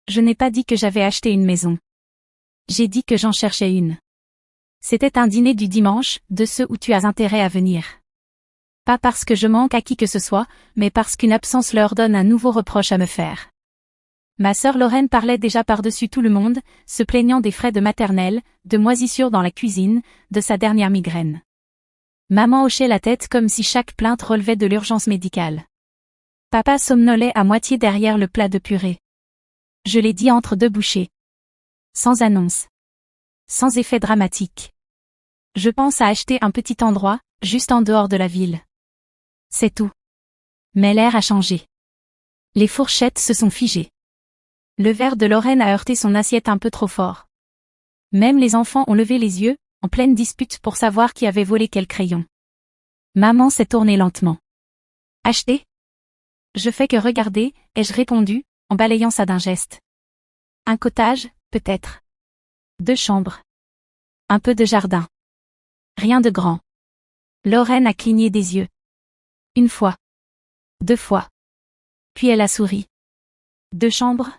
Je n'ai pas dit que j'avais acheté une maison. J'ai dit que j'en cherchais une. C'était un dîner du dimanche, de ceux où tu as intérêt à venir. Pas parce que je manque à qui que ce soit, mais parce qu'une absence leur donne un nouveau reproche à me faire. Ma sœur Lorraine parlait déjà par-dessus tout le monde, se plaignant des frais de maternelle, de moisissures dans la cuisine, de sa dernière migraine. Maman hochait la tête comme si chaque plainte relevait de l'urgence médicale. Papa somnolait à moitié derrière le plat de purée. Je l'ai dit entre deux bouchées. Sans annonce. Sans effet dramatique. Je pense à acheter un petit endroit, juste en dehors de la ville. C'est tout. Mais l'air a changé. Les fourchettes se sont figées. Le verre de Lorraine a heurté son assiette un peu trop fort. Même les enfants ont levé les yeux, en pleine dispute pour savoir qui avait volé quel crayon. Maman s'est tournée lentement. Acheter? Je fais que regarder, ai-je répondu, en balayant ça d'un geste. Un cottage, peut-être. 2 chambres. Un peu de jardin. Rien de grand. Lorraine a cligné des yeux. 1 fois. 2 fois. Puis elle a souri. 2 chambres?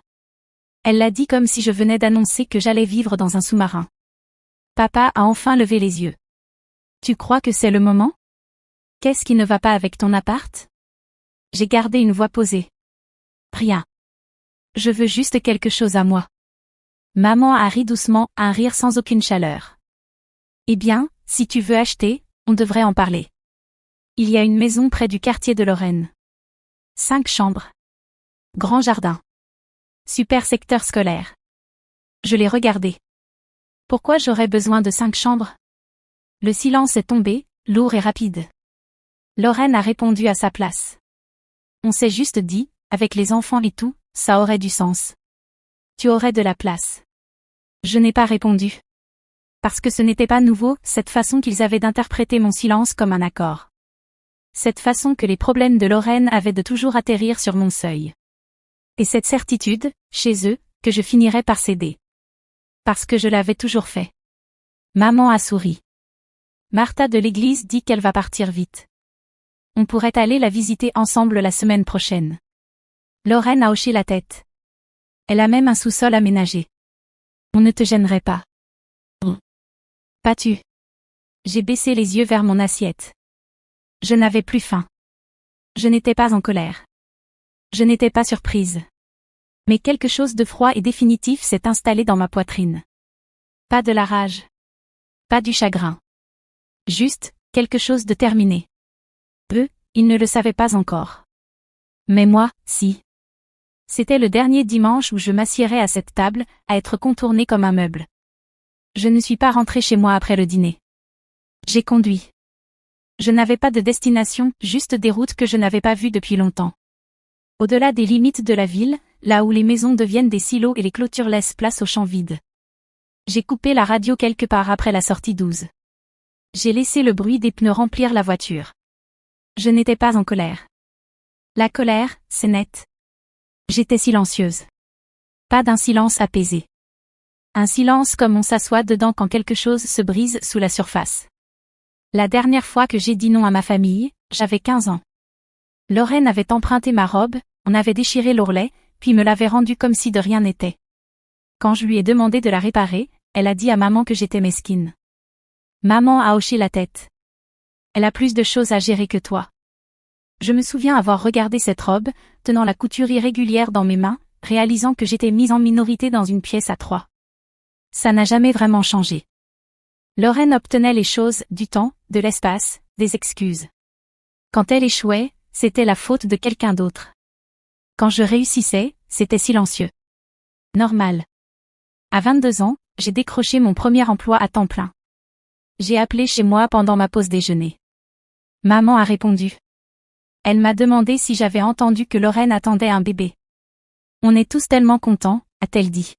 Elle l'a dit comme si je venais d'annoncer que j'allais vivre dans un sous-marin. Papa a enfin levé les yeux. Tu crois que c'est le moment? Qu'est-ce qui ne va pas avec ton appart? J'ai gardé une voix posée. Rien. Je veux juste quelque chose à moi. Maman a ri doucement, un rire sans aucune chaleur. Eh bien, si tu veux acheter, on devrait en parler. Il y a une maison près du quartier de Lorraine. 5 chambres. Grand jardin. Super secteur scolaire. Je l'ai regardé. Pourquoi j'aurais besoin de 5 chambres? Le silence est tombé, lourd et rapide. Lorraine a répondu à sa place. On s'est juste dit, avec les enfants et tout, ça aurait du sens. Tu aurais de la place. Je n'ai pas répondu. Parce que ce n'était pas nouveau, cette façon qu'ils avaient d'interpréter mon silence comme un accord. Cette façon que les problèmes de Lorraine avaient de toujours atterrir sur mon seuil. Et cette certitude, chez eux, que je finirais par céder. Parce que je l'avais toujours fait. Maman a souri. Martha de l'église dit qu'elle va partir vite. On pourrait aller la visiter ensemble la semaine prochaine. Lorraine a hoché la tête. Elle a même un sous-sol aménagé. On ne te gênerait pas. Pas tu. J'ai baissé les yeux vers mon assiette. Je n'avais plus faim. Je n'étais pas en colère. Je n'étais pas surprise. Mais quelque chose de froid et définitif s'est installé dans ma poitrine. Pas de la rage. Pas du chagrin. Juste, quelque chose de terminé. Eux, ils ne le savaient pas encore. Mais moi, si. C'était le dernier dimanche où je m'assiérais à cette table, à être contournée comme un meuble. Je ne suis pas rentrée chez moi après le dîner. J'ai conduit. Je n'avais pas de destination, juste des routes que je n'avais pas vues depuis longtemps. Au-delà des limites de la ville, là où les maisons deviennent des silos et les clôtures laissent place aux champs vides. J'ai coupé la radio quelque part après la sortie 12. J'ai laissé le bruit des pneus remplir la voiture. Je n'étais pas en colère. La colère, c'est net. J'étais silencieuse. Pas d'un silence apaisé. Un silence comme on s'assoit dedans quand quelque chose se brise sous la surface. La dernière fois que j'ai dit non à ma famille, j'avais 15 ans. Lorraine avait emprunté ma robe, en avait déchiré l'ourlet, puis me l'avait rendue comme si de rien n'était. Quand je lui ai demandé de la réparer, elle a dit à maman que j'étais mesquine. Maman a hoché la tête. Elle a plus de choses à gérer que toi. Je me souviens avoir regardé cette robe, tenant la couture irrégulière dans mes mains, réalisant que j'étais mise en minorité dans une pièce à 3. Ça n'a jamais vraiment changé. Lorraine obtenait les choses, du temps, de l'espace, des excuses. Quand elle échouait, c'était la faute de quelqu'un d'autre. Quand je réussissais, c'était silencieux. Normal. À 22 ans, j'ai décroché mon premier emploi à temps plein. J'ai appelé chez moi pendant ma pause déjeuner. Maman a répondu. Elle m'a demandé si j'avais entendu que Lorraine attendait un bébé. On est tous tellement contents, a-t-elle dit.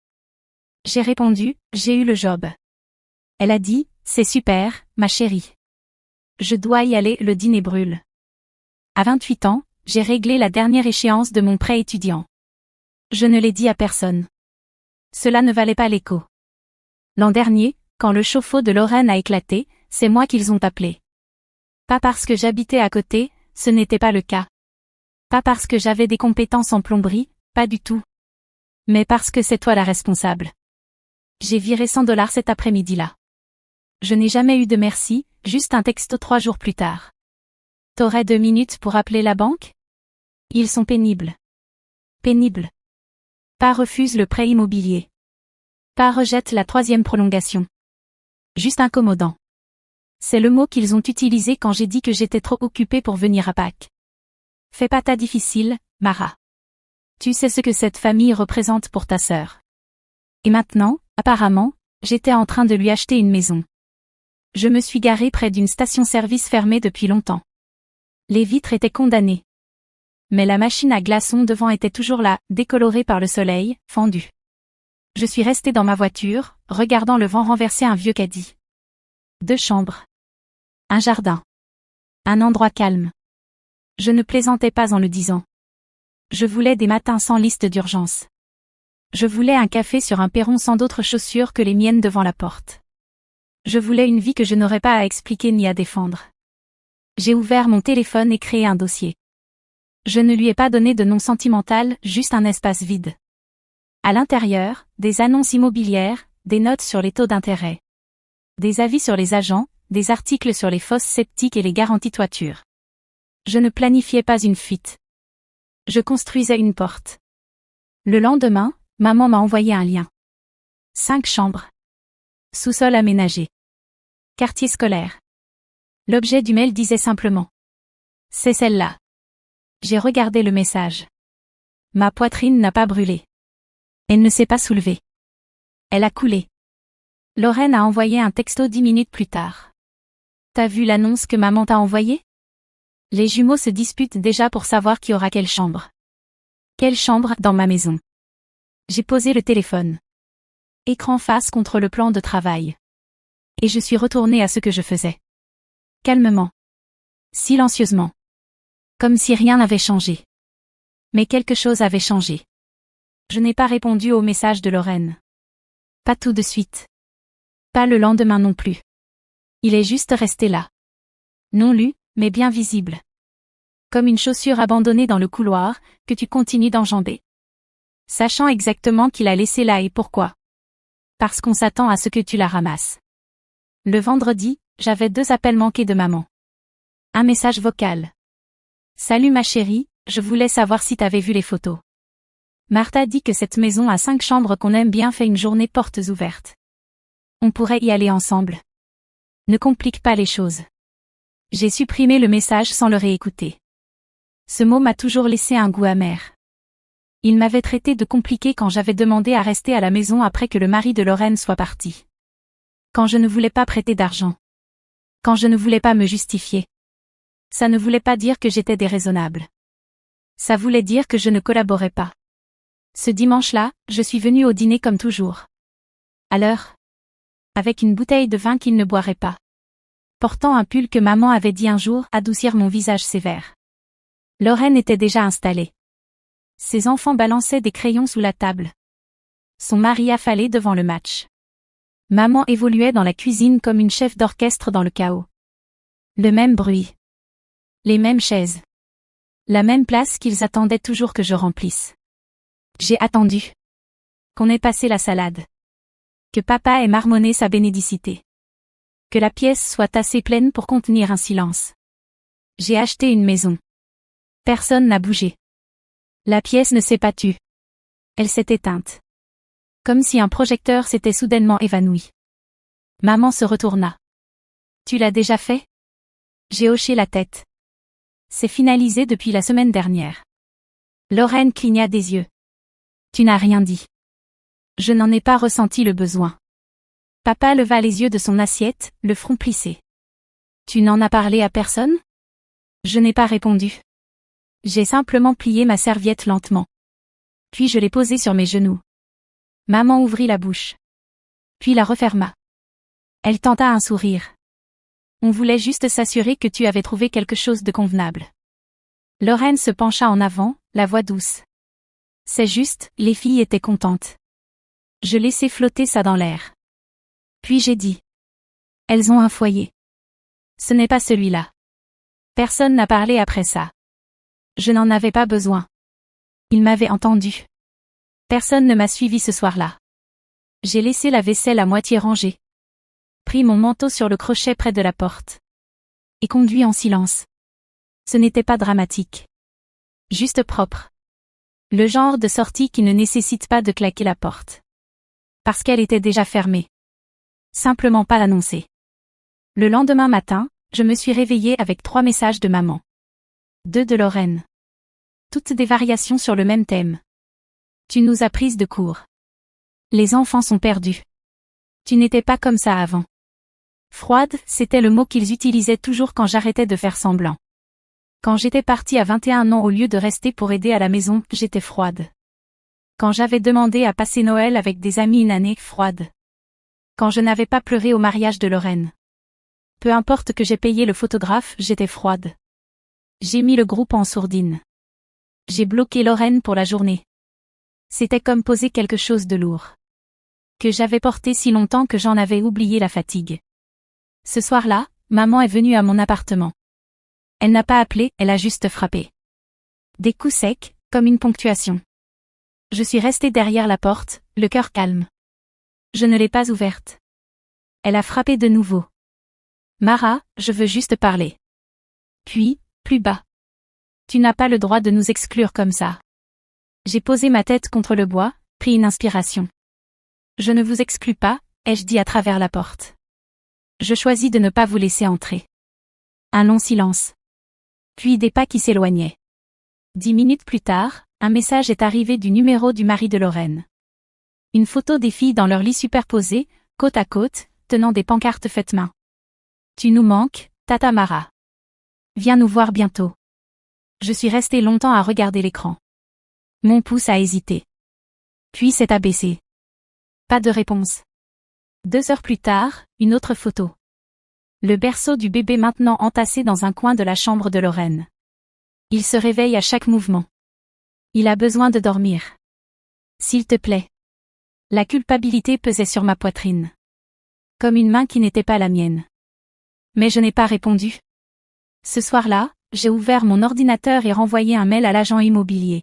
J'ai répondu, j'ai eu le job. Elle a dit, c'est super, ma chérie. Je dois y aller, le dîner brûle. À 28 ans, j'ai réglé la dernière échéance de mon prêt étudiant. Je ne l'ai dit à personne. Cela ne valait pas l'écho. L'an dernier, quand le chauffe-eau de Lorraine a éclaté, c'est moi qu'ils ont appelé. Pas parce que j'habitais à côté, ce n'était pas le cas. Pas parce que j'avais des compétences en plomberie, pas du tout. Mais parce que c'est toi la responsable. J'ai viré 100 $ cet après-midi-là. Je n'ai jamais eu de merci, juste un texto 3 jours plus tard. T'aurais 2 minutes pour appeler la banque? Ils sont pénibles. Pénibles. Pas refuse le prêt immobilier. Pas rejette la 3e prolongation. Juste incommodant. C'est le mot qu'ils ont utilisé quand j'ai dit que j'étais trop occupée pour venir à Pâques. Fais pas ta difficile, Mara. Tu sais ce que cette famille représente pour ta sœur. Et maintenant, apparemment, j'étais en train de lui acheter une maison. Je me suis garée près d'une station-service fermée depuis longtemps. Les vitres étaient condamnées. Mais la machine à glaçons devant était toujours là, décolorée par le soleil, fendue. Je suis restée dans ma voiture, regardant le vent renverser un vieux caddie. 2 chambres. Un jardin. Un endroit calme. Je ne plaisantais pas en le disant. Je voulais des matins sans liste d'urgence. Je voulais un café sur un perron sans d'autres chaussures que les miennes devant la porte. Je voulais une vie que je n'aurais pas à expliquer ni à défendre. J'ai ouvert mon téléphone et créé un dossier. Je ne lui ai pas donné de nom sentimental, juste un espace vide. À l'intérieur, des annonces immobilières, des notes sur les taux d'intérêt. Des avis sur les agents, des articles sur les fosses sceptiques et les garanties toiture. Je ne planifiais pas une fuite. Je construisais une porte. Le lendemain, maman m'a envoyé un lien. 5 chambres. Sous-sol aménagé. Quartier scolaire. L'objet du mail disait simplement. C'est celle-là. J'ai regardé le message. Ma poitrine n'a pas brûlé. Elle ne s'est pas soulevée. Elle a coulé. Lorraine a envoyé un texto 10 minutes plus tard. T'as vu l'annonce que maman t'a envoyée? Les jumeaux se disputent déjà pour savoir qui aura quelle chambre. Quelle chambre dans ma maison? J'ai posé le téléphone. Écran face contre le plan de travail. Et je suis retournée à ce que je faisais. Calmement. Silencieusement. Comme si rien n'avait changé. Mais quelque chose avait changé. Je n'ai pas répondu au message de Lorraine. Pas tout de suite. Pas le lendemain non plus. Il est juste resté là. Non lu, mais bien visible. Comme une chaussure abandonnée dans le couloir, que tu continues d'enjamber. Sachant exactement qui l'a laissée là et pourquoi. Parce qu'on s'attend à ce que tu la ramasses. Le vendredi, j'avais 2 appels manqués de maman. Un message vocal. Salut ma chérie, je voulais savoir si t'avais vu les photos. Martha dit que cette maison à 5 chambres qu'on aime bien fait une journée portes ouvertes. On pourrait y aller ensemble. Ne complique pas les choses. J'ai supprimé le message sans le réécouter. Ce mot m'a toujours laissé un goût amer. Il m'avait traité de compliqué quand j'avais demandé à rester à la maison après que le mari de Lorraine soit parti. Quand je ne voulais pas prêter d'argent. Quand je ne voulais pas me justifier. Ça ne voulait pas dire que j'étais déraisonnable. Ça voulait dire que je ne collaborais pas. Ce dimanche-là, je suis venue au dîner comme toujours. À l'heure. Avec une bouteille de vin qu'il ne boirait pas. Portant un pull que maman avait dit un jour adoucir mon visage sévère. Lorraine était déjà installée. Ses enfants balançaient des crayons sous la table. Son mari affalé devant le match. Maman évoluait dans la cuisine comme une chef d'orchestre dans le chaos. Le même bruit. Les mêmes chaises. La même place qu'ils attendaient toujours que je remplisse. J'ai attendu. Qu'on ait passé la salade. Que papa ait marmonné sa bénédicité. Que la pièce soit assez pleine pour contenir un silence. J'ai acheté une maison. Personne n'a bougé. La pièce ne s'est pas tue. Elle s'est éteinte. Comme si un projecteur s'était soudainement évanoui. Maman se retourna. Tu l'as déjà fait? J'ai hoché la tête. C'est finalisé depuis la semaine dernière. Lorraine cligna des yeux. Tu n'as rien dit. Je n'en ai pas ressenti le besoin. Papa leva les yeux de son assiette, le front plissé. Tu n'en as parlé à personne? Je n'ai pas répondu. J'ai simplement plié ma serviette lentement. Puis je l'ai posée sur mes genoux. Maman ouvrit la bouche. Puis la referma. Elle tenta un sourire. On voulait juste s'assurer que tu avais trouvé quelque chose de convenable. Lorraine se pencha en avant, la voix douce. C'est juste, les filles étaient contentes. Je laissai flotter ça dans l'air. Puis j'ai dit. Elles ont un foyer. Ce n'est pas celui-là. Personne n'a parlé après ça. Je n'en avais pas besoin. Il m'avait entendu. Personne ne m'a suivi ce soir-là. J'ai laissé la vaisselle à moitié rangée. Pris mon manteau sur le crochet près de la porte. Et conduit en silence. Ce n'était pas dramatique. Juste propre. Le genre de sortie qui ne nécessite pas de claquer la porte. Parce qu'elle était déjà fermée. Simplement pas annoncée. Le lendemain matin, je me suis réveillée avec 3 messages de maman. 2 de Lorraine. Toutes des variations sur le même thème. Tu nous as prises de court. Les enfants sont perdus. Tu n'étais pas comme ça avant. Froide, c'était le mot qu'ils utilisaient toujours quand j'arrêtais de faire semblant. Quand j'étais partie à 21 ans au lieu de rester pour aider à la maison, j'étais froide. Quand j'avais demandé à passer Noël avec des amis une année, froide. Quand je n'avais pas pleuré au mariage de Lorraine. Peu importe que j'ai payé le photographe, j'étais froide. J'ai mis le groupe en sourdine. J'ai bloqué Lorraine pour la journée. C'était comme poser quelque chose de lourd. Que j'avais porté si longtemps que j'en avais oublié la fatigue. Ce soir-là, maman est venue à mon appartement. Elle n'a pas appelé, elle a juste frappé. Des coups secs, comme une ponctuation. Je suis restée derrière la porte, le cœur calme. Je ne l'ai pas ouverte. Elle a frappé de nouveau. Mara, je veux juste parler. Puis, plus bas. Tu n'as pas le droit de nous exclure comme ça. J'ai posé ma tête contre le bois, pris une inspiration. Je ne vous exclus pas, ai-je dit à travers la porte. Je choisis de ne pas vous laisser entrer. Un long silence. Puis des pas qui s'éloignaient. 10 minutes plus tard, un message est arrivé du numéro du mari de Lorraine. Une photo des filles dans leur lit superposés, côte à côte, tenant des pancartes faites main. Tu nous manques, Tata Mara. Viens nous voir bientôt. Je suis restée longtemps à regarder l'écran. Mon pouce a hésité. Puis s'est abaissé. Pas de réponse. 2 heures plus tard, une autre photo. Le berceau du bébé maintenant entassé dans un coin de la chambre de Lorraine. Il se réveille à chaque mouvement. Il a besoin de dormir. S'il te plaît. La culpabilité pesait sur ma poitrine. Comme une main qui n'était pas la mienne. Mais je n'ai pas répondu. Ce soir-là, j'ai ouvert mon ordinateur et renvoyé un mail à l'agent immobilier.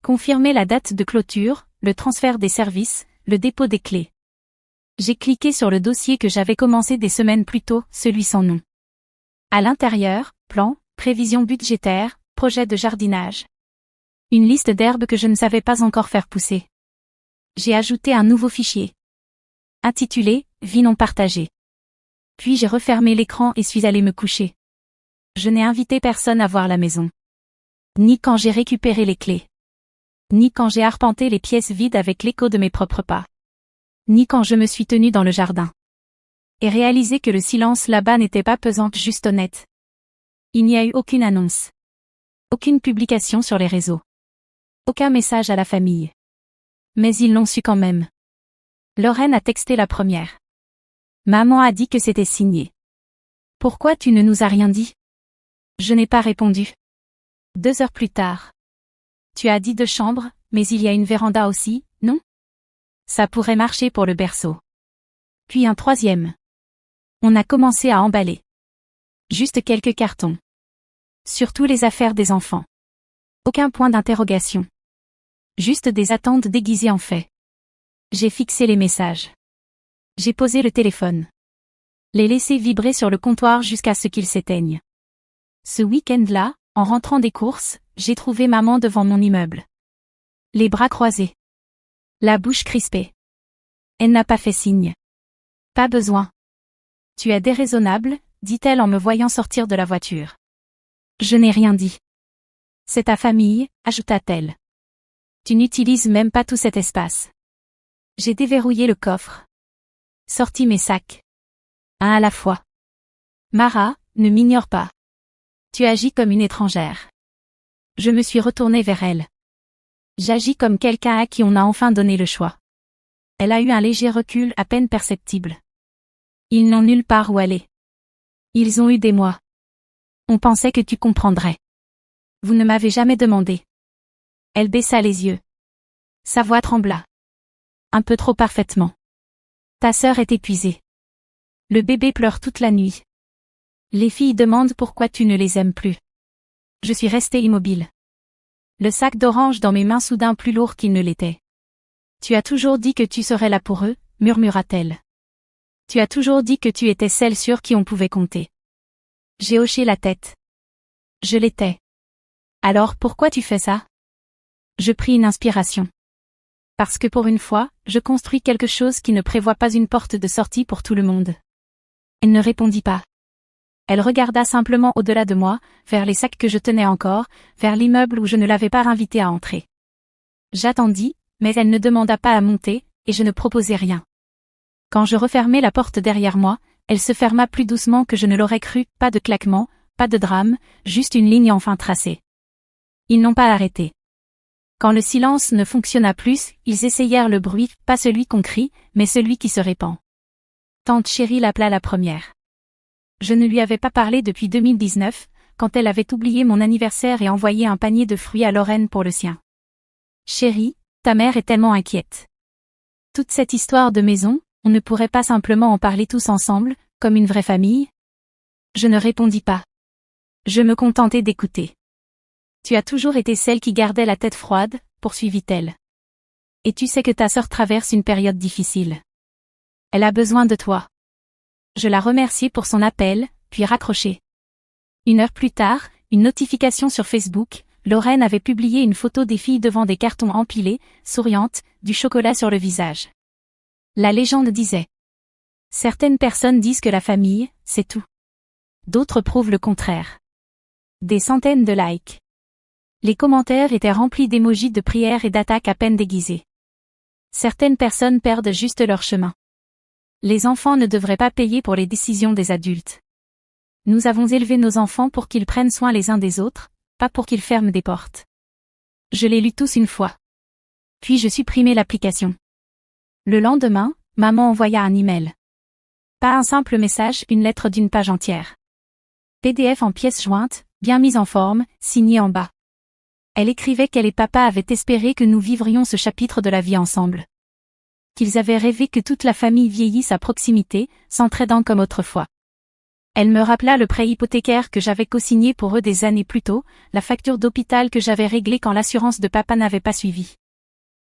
Confirmer la date de clôture, le transfert des services, le dépôt des clés. J'ai cliqué sur le dossier que j'avais commencé des semaines plus tôt, celui sans nom. À l'intérieur, plan, prévision budgétaire, projet de jardinage. Une liste d'herbes que je ne savais pas encore faire pousser. J'ai ajouté un nouveau fichier. Intitulé « Vie non partagée ». Puis j'ai refermé l'écran et suis allée me coucher. Je n'ai invité personne à voir la maison. Ni quand j'ai récupéré les clés. Ni quand j'ai arpenté les pièces vides avec l'écho de mes propres pas. Ni quand je me suis tenue dans le jardin. Et réalisé que le silence là-bas n'était pas pesant, juste honnête. Il n'y a eu aucune annonce. Aucune publication sur les réseaux. Aucun message à la famille. Mais ils l'ont su quand même. Lorraine a texté la première. Maman a dit que c'était signé. Pourquoi tu ne nous as rien dit? Je n'ai pas répondu. 2 heures plus tard. Tu as dit 2 chambres, mais il y a une véranda aussi, non? Ça pourrait marcher pour le berceau. Puis un 3e. On a commencé à emballer. Juste quelques cartons. Surtout les affaires des enfants. Aucun point d'interrogation. Juste des attentes déguisées en fait. J'ai fixé les messages. J'ai posé le téléphone. Les laissé vibrer sur le comptoir jusqu'à ce qu'ils s'éteignent. Ce week-end-là, en rentrant des courses, j'ai trouvé maman devant mon immeuble. Les bras croisés. La bouche crispée. Elle n'a pas fait signe. Pas besoin. Tu es déraisonnable, dit-elle en me voyant sortir de la voiture. Je n'ai rien dit. C'est ta famille, ajouta-t-elle. Tu n'utilises même pas tout cet espace. J'ai déverrouillé le coffre. Sorti mes sacs. Un à la fois. Mara, ne m'ignore pas. Tu agis comme une étrangère. Je me suis retournée vers elle. J'agis comme quelqu'un à qui on a enfin donné le choix. Elle a eu un léger recul à peine perceptible. Ils n'ont nulle part où aller. Ils ont eu des mois. On pensait que tu comprendrais. Vous ne m'avez jamais demandé. Elle baissa les yeux. Sa voix trembla. Un peu trop parfaitement. Ta sœur est épuisée. Le bébé pleure toute la nuit. Les filles demandent pourquoi tu ne les aimes plus. Je suis restée immobile. Le sac d'orange dans mes mains soudain plus lourd qu'il ne l'était. Tu as toujours dit que tu serais là pour eux, murmura-t-elle. Tu as toujours dit que tu étais celle sur qui on pouvait compter. J'ai hoché la tête. Je l'étais. Alors pourquoi tu fais ça? Je pris une inspiration. Parce que pour une fois, je construis quelque chose qui ne prévoit pas une porte de sortie pour tout le monde. Elle ne répondit pas. Elle regarda simplement au-delà de moi, vers les sacs que je tenais encore, vers l'immeuble où je ne l'avais pas invitée à entrer. J'attendis, mais elle ne demanda pas à monter, et je ne proposai rien. Quand je refermai la porte derrière moi, elle se ferma plus doucement que je ne l'aurais cru, pas de claquement, pas de drame, juste une ligne enfin tracée. Ils n'ont pas arrêté. Quand le silence ne fonctionna plus, ils essayèrent le bruit, pas celui qu'on crie, mais celui qui se répand. Tante chérie l'appela la première. Je ne lui avais pas parlé depuis 2019, quand elle avait oublié mon anniversaire et envoyé un panier de fruits à Lorraine pour le sien. Chérie, ta mère est tellement inquiète. Toute cette histoire de maison, on ne pourrait pas simplement en parler tous ensemble, comme une vraie famille? Je ne répondis pas. Je me contentai d'écouter. Tu as toujours été celle qui gardait la tête froide, poursuivit-elle. Et tu sais que ta sœur traverse une période difficile. Elle a besoin de toi. Je la remerciai pour son appel, puis raccrochai. 1 heure plus tard, une notification sur Facebook, Lorraine avait publié une photo des filles devant des cartons empilés, souriantes, du chocolat sur le visage. La légende disait. Certaines personnes disent que la famille, c'est tout. D'autres prouvent le contraire. Des centaines de likes. Les commentaires étaient remplis d'émojis de prières et d'attaques à peine déguisées. Certaines personnes perdent juste leur chemin. Les enfants ne devraient pas payer pour les décisions des adultes. Nous avons élevé nos enfants pour qu'ils prennent soin les uns des autres, pas pour qu'ils ferment des portes. Je les lus tous une fois. Puis je supprimai l'application. Le lendemain, maman envoya un email. Pas un simple message, une lettre d'une page entière. PDF en pièces jointes, bien mise en forme, signée en bas. Elle écrivait qu'elle et papa avaient espéré que nous vivrions ce chapitre de la vie ensemble. Qu'ils avaient rêvé que toute la famille vieillisse à proximité, s'entraidant comme autrefois. Elle me rappela le prêt hypothécaire que j'avais co-signé pour eux des années plus tôt, la facture d'hôpital que j'avais réglée quand l'assurance de papa n'avait pas suivi.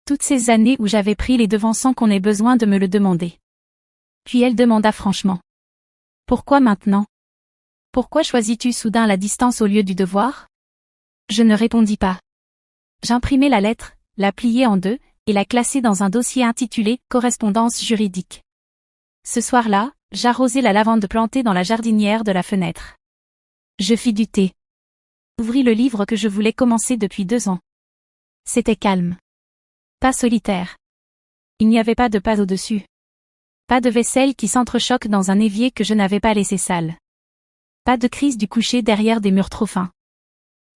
Toutes ces années où j'avais pris les devants sans qu'on ait besoin de me le demander. Puis elle demanda franchement. Pourquoi maintenant? Pourquoi choisis-tu soudain la distance au lieu du devoir? Je ne répondis pas. J'imprimai la lettre, la pliai en deux, et la classai dans un dossier intitulé « Correspondance juridique ». Ce soir-là, j'arrosai la lavande plantée dans la jardinière de la fenêtre. Je fis du thé. Ouvris le livre que je voulais commencer depuis 2 ans. C'était calme. Pas solitaire. Il n'y avait pas de pas au-dessus. Pas de vaisselle qui s'entrechoque dans un évier que je n'avais pas laissé sale. Pas de crise du coucher derrière des murs trop fins.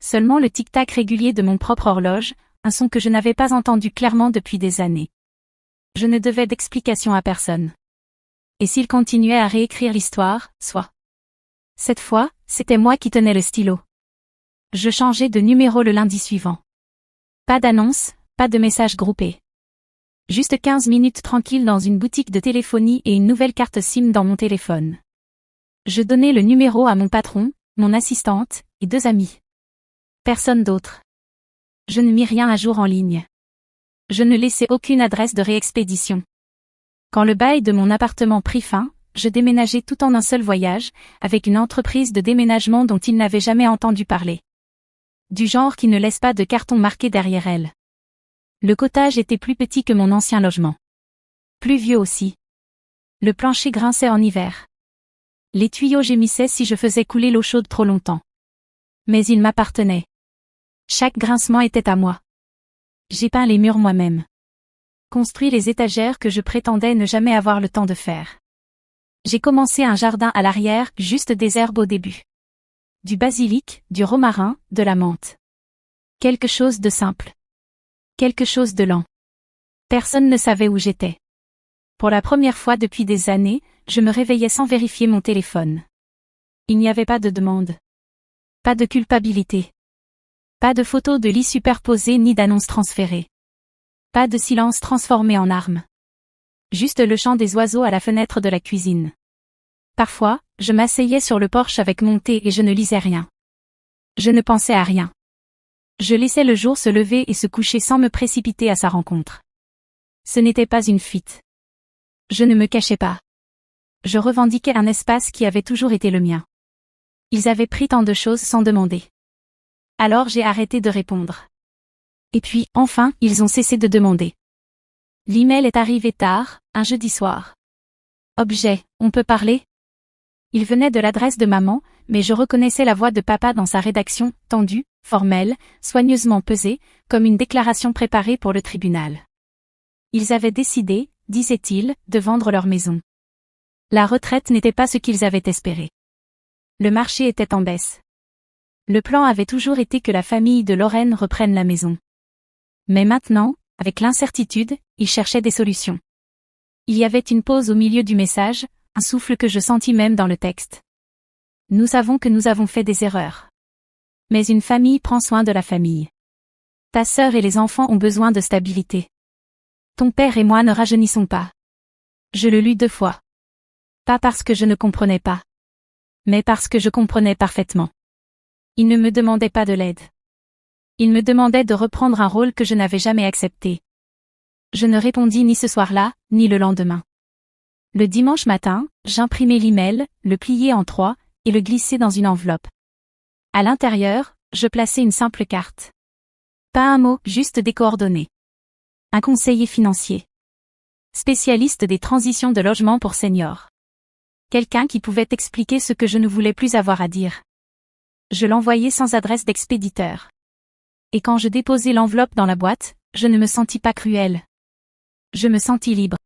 Seulement le tic-tac régulier de mon propre horloge, un son que je n'avais pas entendu clairement depuis des années. Je ne devais d'explication à personne. Et s'il continuait à réécrire l'histoire, soit. Cette fois, c'était moi qui tenais le stylo. Je changeai de numéro le lundi suivant. Pas d'annonce, pas de message groupé. Juste 15 minutes tranquilles dans une boutique de téléphonie et une nouvelle carte SIM dans mon téléphone. Je donnai le numéro à mon patron, mon assistante, et 2 amis. Personne d'autre. Je ne mis rien à jour en ligne. Je ne laissai aucune adresse de réexpédition. Quand le bail de mon appartement prit fin, je déménageai tout en un seul voyage, avec une entreprise de déménagement dont il n'avait jamais entendu parler. Du genre qui ne laisse pas de carton marqué derrière elle. Le cottage était plus petit que mon ancien logement. Plus vieux aussi. Le plancher grinçait en hiver. Les tuyaux gémissaient si je faisais couler l'eau chaude trop longtemps. Mais il m'appartenait. Chaque grincement était à moi. J'ai peint les murs moi-même. Construit les étagères que je prétendais ne jamais avoir le temps de faire. J'ai commencé un jardin à l'arrière, juste des herbes au début. Du basilic, du romarin, de la menthe. Quelque chose de simple. Quelque chose de lent. Personne ne savait où j'étais. Pour la première fois depuis des années, je me réveillais sans vérifier mon téléphone. Il n'y avait pas de demande. Pas de culpabilité. Pas de photos de lit superposées ni d'annonces transférées. Pas de silence transformé en arme. Juste le chant des oiseaux à la fenêtre de la cuisine. Parfois, je m'asseyais sur le porche avec mon thé et je ne lisais rien. Je ne pensais à rien. Je laissais le jour se lever et se coucher sans me précipiter à sa rencontre. Ce n'était pas une fuite. Je ne me cachais pas. Je revendiquais un espace qui avait toujours été le mien. Ils avaient pris tant de choses sans demander. Alors j'ai arrêté de répondre. Et puis, enfin, ils ont cessé de demander. L'email est arrivé tard, un jeudi soir. Objet, on peut parler? Il venait de l'adresse de maman, mais je reconnaissais la voix de papa dans sa rédaction, tendue, formelle, soigneusement pesée, comme une déclaration préparée pour le tribunal. Ils avaient décidé, disait-il, de vendre leur maison. La retraite n'était pas ce qu'ils avaient espéré. Le marché était en baisse. Le plan avait toujours été que la famille de Lorraine reprenne la maison. Mais maintenant, avec l'incertitude, ils cherchaient des solutions. Il y avait une pause au milieu du message, un souffle que je sentis même dans le texte. Nous savons que nous avons fait des erreurs. Mais une famille prend soin de la famille. Ta sœur et les enfants ont besoin de stabilité. Ton père et moi ne rajeunissons pas. Je le lus 2 fois. Pas parce que je ne comprenais pas. Mais parce que je comprenais parfaitement. Il ne me demandait pas de l'aide. Il me demandait de reprendre un rôle que je n'avais jamais accepté. Je ne répondis ni ce soir-là, ni le lendemain. Le dimanche matin, j'imprimai l'email, le pliai en 3, et le glissai dans une enveloppe. À l'intérieur, je plaçai une simple carte. Pas un mot, juste des coordonnées. Un conseiller financier. Spécialiste des transitions de logement pour seniors. Quelqu'un qui pouvait expliquer ce que je ne voulais plus avoir à dire. Je l'envoyai sans adresse d'expéditeur. Et quand je déposai l'enveloppe dans la boîte, je ne me sentis pas cruel. Je me sentis libre.